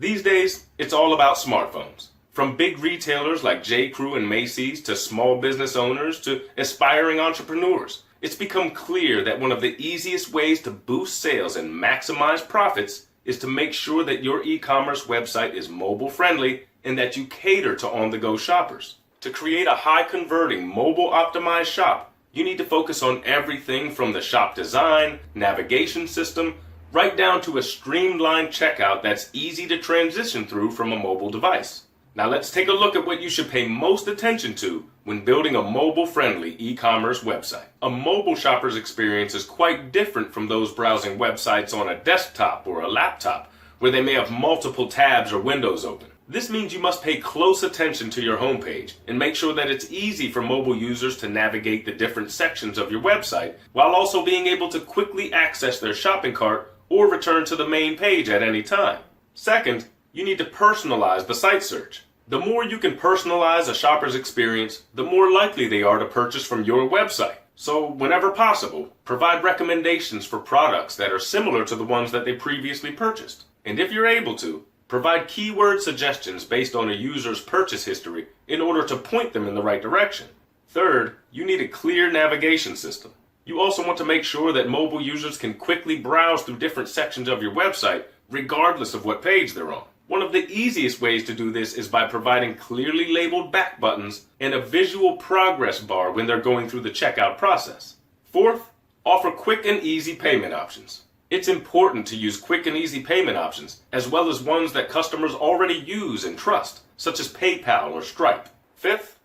These days, it's all about smartphones. From big retailers like J.Crew and Macy's to small business owners to aspiring entrepreneurs, it's become clear that one of the easiest ways to boost sales and maximize profits is to make sure that your e-commerce website is mobile friendly and that you cater to on-the-go shoppers. To create a high-converting, mobile-optimized shop, you need to focus on everything from the shop design, navigation system, right down to a streamlined checkout that's easy to transition through from a mobile device. Now let's take a look at what you should pay most attention to when building a mobile-friendly e-commerce website. A mobile shopper's experience is quite different from those browsing websites on a desktop or a laptop, where they may have multiple tabs or windows open. This means you must pay close attention to your homepage and make sure that it's easy for mobile users to navigate the different sections of your website, while also being able to quickly access their shopping cart or return to the main page at any time. Second, you need to personalize the site search. The more you can personalize a shopper's experience, the more likely they are to purchase from your website. So, whenever possible, provide recommendations for products that are similar to the ones that they previously purchased. And if you're able to, provide keyword suggestions based on a user's purchase history in order to point them in the right direction. Third, you need a clear navigation system. You also want to make sure that mobile users can quickly browse through different sections of your website, regardless of what page they're on. One of the easiest ways to do this is by providing clearly labeled back buttons and a visual progress bar when they're going through the checkout process. Fourth, offer quick and easy payment options. It's important to use quick and easy payment options, as well as ones that customers already use and trust, such as PayPal or Stripe. Fifth,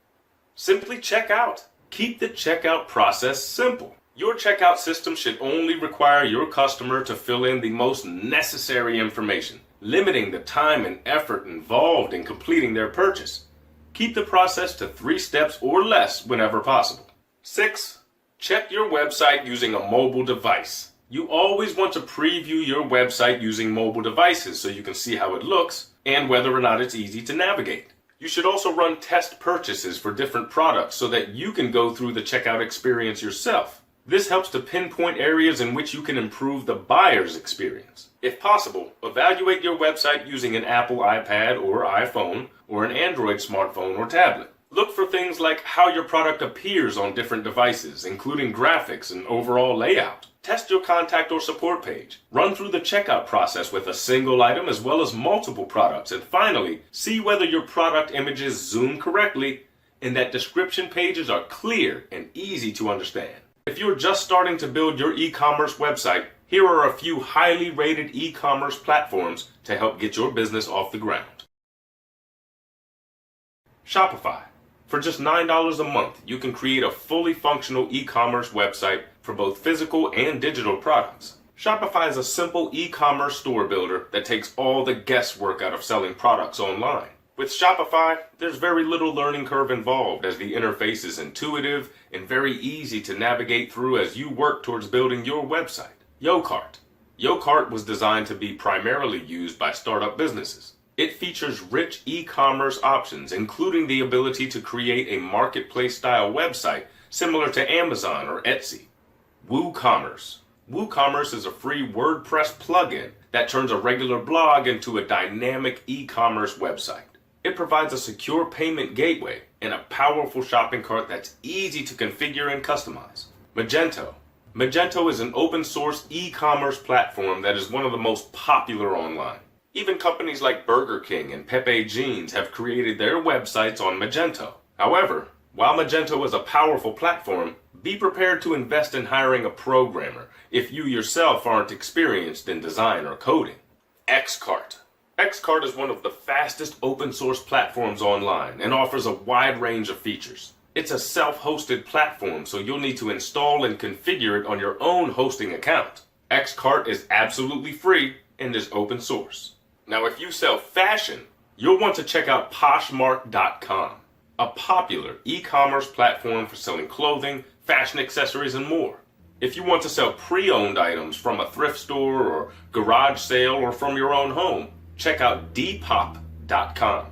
simply check out. Keep the checkout process simple. Your checkout system should only require your customer to fill in the most necessary information, limiting the time and effort involved in completing their purchase. Keep the process to 3 steps or less whenever possible. 6. Check your website using a mobile device. You always want to preview your website using mobile devices so you can see how it looks and whether or not it's easy to navigate. You should also run test purchases for different products so that you can go through the checkout experience yourself. This helps to pinpoint areas in which you can improve the buyer's experience. If possible, evaluate your website using an Apple iPad or iPhone or an Android smartphone or tablet. Look for things like how your product appears on different devices, including graphics and overall layout. Test your contact or support page. Run through the checkout process with a single item as well as multiple products. And finally, see whether your product images zoom correctly and that description pages are clear and easy to understand. If you're just starting to build your e-commerce website, here are a few highly rated e-commerce platforms to help get your business off the ground. Shopify. For just $9 a month, you can create a fully functional e-commerce website for both physical and digital products. Shopify is a simple e-commerce store builder that takes all the guesswork out of selling products online. With Shopify, there's very little learning curve involved, as the interface is intuitive and very easy to navigate through as you work towards building your website. YoCart. YoCart was designed to be primarily used by startup businesses. It features rich e-commerce options, including the ability to create a marketplace-style website similar to Amazon or Etsy. WooCommerce. WooCommerce is a free WordPress plugin that turns a regular blog into a dynamic e-commerce website. It provides a secure payment gateway and a powerful shopping cart that's easy to configure and customize. Magento. Magento is an open-source e-commerce platform that is one of the most popular online. Even companies like Burger King and Pepe Jeans have created their websites on Magento. However, while Magento is a powerful platform, be prepared to invest in hiring a programmer if you yourself aren't experienced in design or coding. Xcart. Xcart is one of the fastest open source platforms online and offers a wide range of features. It's a self-hosted platform, so you'll need to install and configure it on your own hosting account. Xcart is absolutely free and is open source. Now, if you sell fashion, you'll want to check out Poshmark.com, a popular e-commerce platform for selling clothing, fashion accessories, and more. If you want to sell pre-owned items from a thrift store or garage sale or from your own home, check out Depop.com.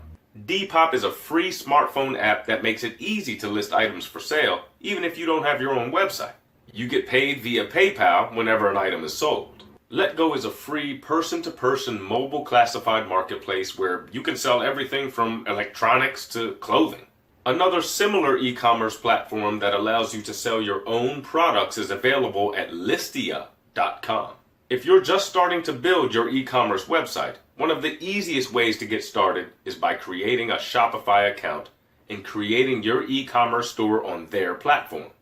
Depop is a free smartphone app that makes it easy to list items for sale, even if you don't have your own website. You get paid via PayPal whenever an item is sold. Letgo is a free person-to-person mobile classified marketplace where you can sell everything from electronics to clothing. Another similar e-commerce platform that allows you to sell your own products is available at Listia.com. If you're just starting to build your e-commerce website, one of the easiest ways to get started is by creating a Shopify account and creating your e-commerce store on their platform.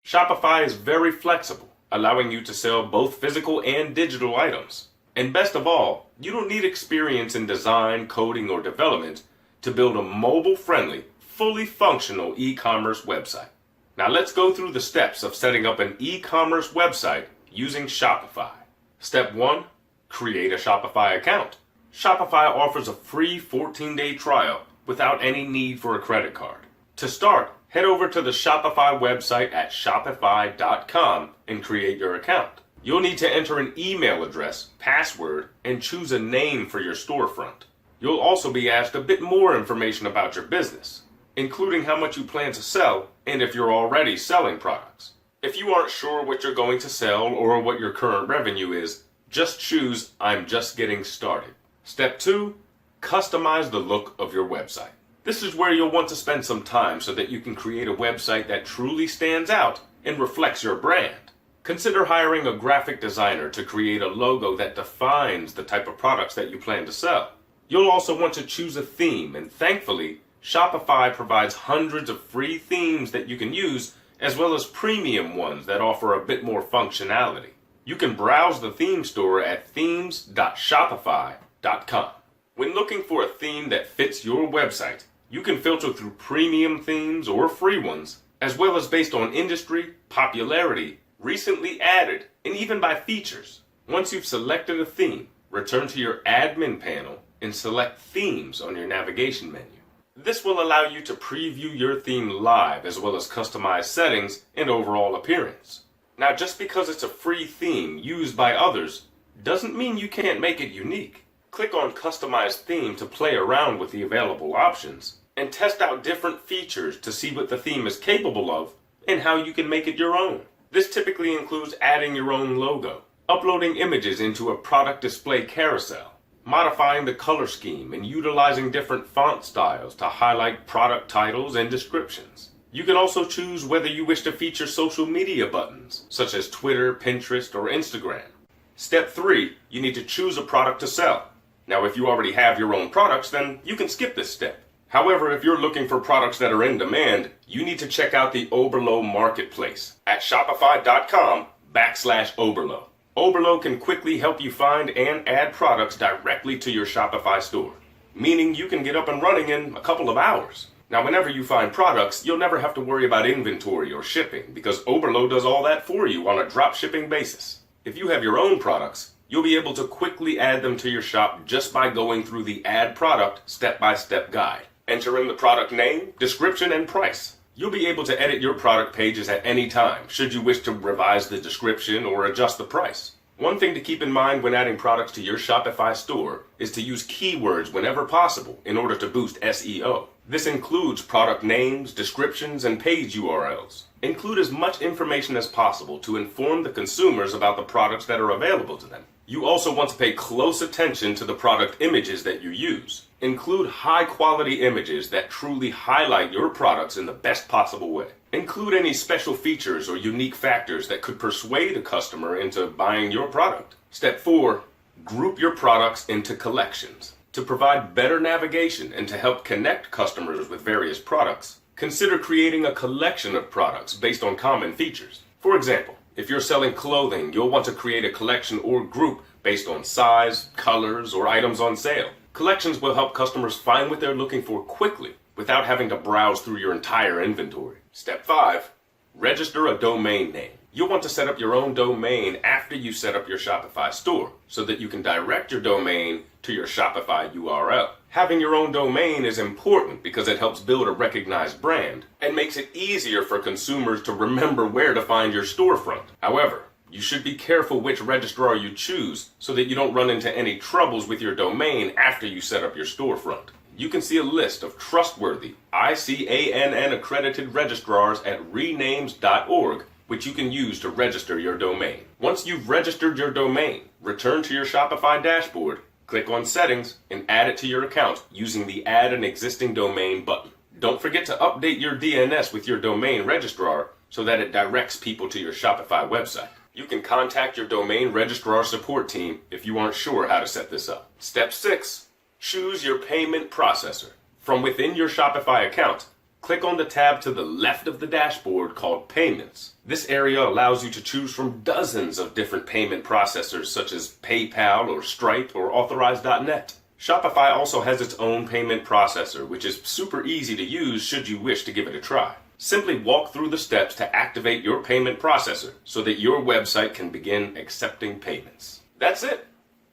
Shopify is very flexible, allowing you to sell both physical and digital items. And best of all, you don't need experience in design, coding, or development to build a mobile-friendly, fully functional e-commerce website. Now let's go through the steps of setting up an e-commerce website using Shopify. Step 1. Create a Shopify account. Shopify offers a free 14-day trial without any need for a credit card. To start, head over to the Shopify website at Shopify.com and create your account. You'll need to enter an email address, password, and choose a name for your storefront. You'll also be asked a bit more information about your business, including how much you plan to sell and if you're already selling products. If you aren't sure what you're going to sell or what your current revenue is, just choose I'm just getting started. Step 2. Customize the look of your website. This is where you'll want to spend some time so that you can create a website that truly stands out and reflects your brand. Consider hiring a graphic designer to create a logo that defines the type of products that you plan to sell. You'll also want to choose a theme, and thankfully, Shopify provides hundreds of free themes that you can use, as well as premium ones that offer a bit more functionality. You can browse the theme store at themes.shopify.com. When looking for a theme that fits your website, you can filter through premium themes or free ones, as well as based on industry, popularity, recently added, and even by features. Once you've selected a theme, return to your admin panel and select Themes on your navigation menu. This will allow you to preview your theme live as well as customize settings and overall appearance. Now, just because it's a free theme used by others doesn't mean you can't make it unique. Click on Customize Theme to play around with the available options and test out different features to see what the theme is capable of and how you can make it your own. This typically includes adding your own logo, uploading images into a product display carousel, modifying the color scheme, and utilizing different font styles to highlight product titles and descriptions. You can also choose whether you wish to feature social media buttons, such as Twitter, Pinterest, or Instagram. Step 3, you need to choose a product to sell. Now, if you already have your own products, then you can skip this step. However, if you're looking for products that are in demand, you need to check out the Oberlo Marketplace at Shopify.com/Oberlo. Oberlo can quickly help you find and add products directly to your Shopify store, meaning you can get up and running in a couple of hours. Now, whenever you find products, you'll never have to worry about inventory or shipping because Oberlo does all that for you on a drop shipping basis. If you have your own products, you'll be able to quickly add them to your shop just by going through the Add Product step-by-step guide. Enter in the product name, description, and price. You'll be able to edit your product pages at any time, should you wish to revise the description or adjust the price. One thing to keep in mind when adding products to your Shopify store is to use keywords whenever possible in order to boost SEO. This includes product names, descriptions, and page URLs. Include as much information as possible to inform the consumers about the products that are available to them. You also want to pay close attention to the product images that you use. Include high-quality images that truly highlight your products in the best possible way. Include any special features or unique factors that could persuade a customer into buying your product. Step 4, group your products into collections. To provide better navigation and to help connect customers with various products, consider creating a collection of products based on common features. For example, if you're selling clothing, you'll want to create a collection or group based on size, colors, or items on sale. Collections will help customers find what they're looking for quickly without having to browse through your entire inventory. Step 5, register a domain name. You'll want to set up your own domain after you set up your Shopify store so that you can direct your domain to your Shopify URL. Having your own domain is important because it helps build a recognized brand and makes it easier for consumers to remember where to find your storefront. However, you should be careful which registrar you choose so that you don't run into any troubles with your domain after you set up your storefront. You can see a list of trustworthy ICANN accredited registrars at renames.org which you can use to register your domain. Once you've registered your domain, return to your Shopify dashboard, click on Settings, and add it to your account using the Add an Existing Domain button. Don't forget to update your DNS with your domain registrar so that it directs people to your Shopify website. You can contact your domain registrar support team if you aren't sure how to set this up. Step 6. Choose your payment processor. From within your Shopify account, click on the tab to the left of the dashboard called Payments. This area allows you to choose from dozens of different payment processors such as PayPal or Stripe or Authorize.net. Shopify also has its own payment processor, which is super easy to use should you wish to give it a try. Simply walk through the steps to activate your payment processor so that your website can begin accepting payments. That's it.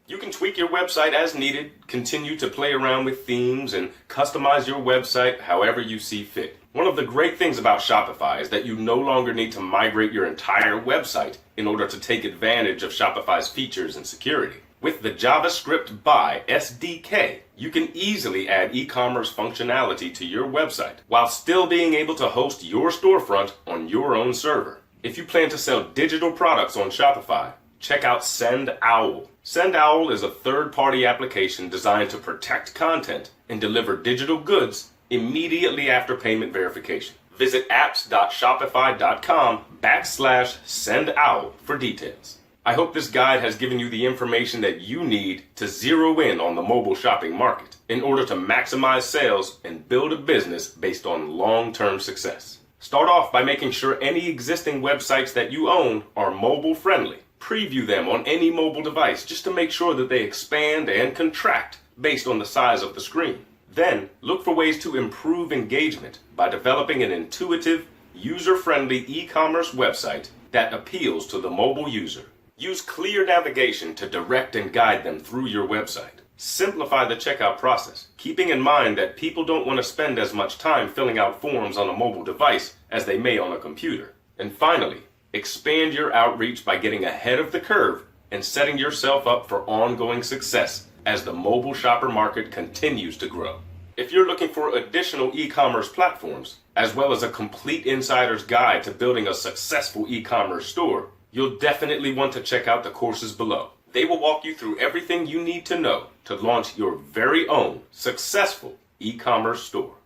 You can tweak your website as needed, continue to play around with themes, and customize your website however you see fit. One of the great things about Shopify is that you no longer need to migrate your entire website in order to take advantage of Shopify's features and security. With the JavaScript BY SDK, you can easily add e-commerce functionality to your website while still being able to host your storefront on your own server. If you plan to sell digital products on Shopify, check out SendOwl. SendOwl is a third-party application designed to protect content and deliver digital goods immediately after payment verification. Visit apps.shopify.com/SendOwl for details. I hope this guide has given you the information that you need to zero in on the mobile shopping market in order to maximize sales and build a business based on long-term success. Start off by making sure any existing websites that you own are mobile friendly. Preview them on any mobile device just to make sure that they expand and contract based on the size of the screen. Then, look for ways to improve engagement by developing an intuitive, user-friendly e-commerce website that appeals to the mobile user. Use clear navigation to direct and guide them through your website. Simplify the checkout process, keeping in mind that people don't want to spend as much time filling out forms on a mobile device as they may on a computer. And finally, expand your outreach by getting ahead of the curve and setting yourself up for ongoing success as the mobile shopper market continues to grow. If you're looking for additional e-commerce platforms, as well as a complete insider's guide to building a successful e-commerce store, you'll definitely want to check out the courses below. They will walk you through everything you need to know to launch your very own successful e-commerce store.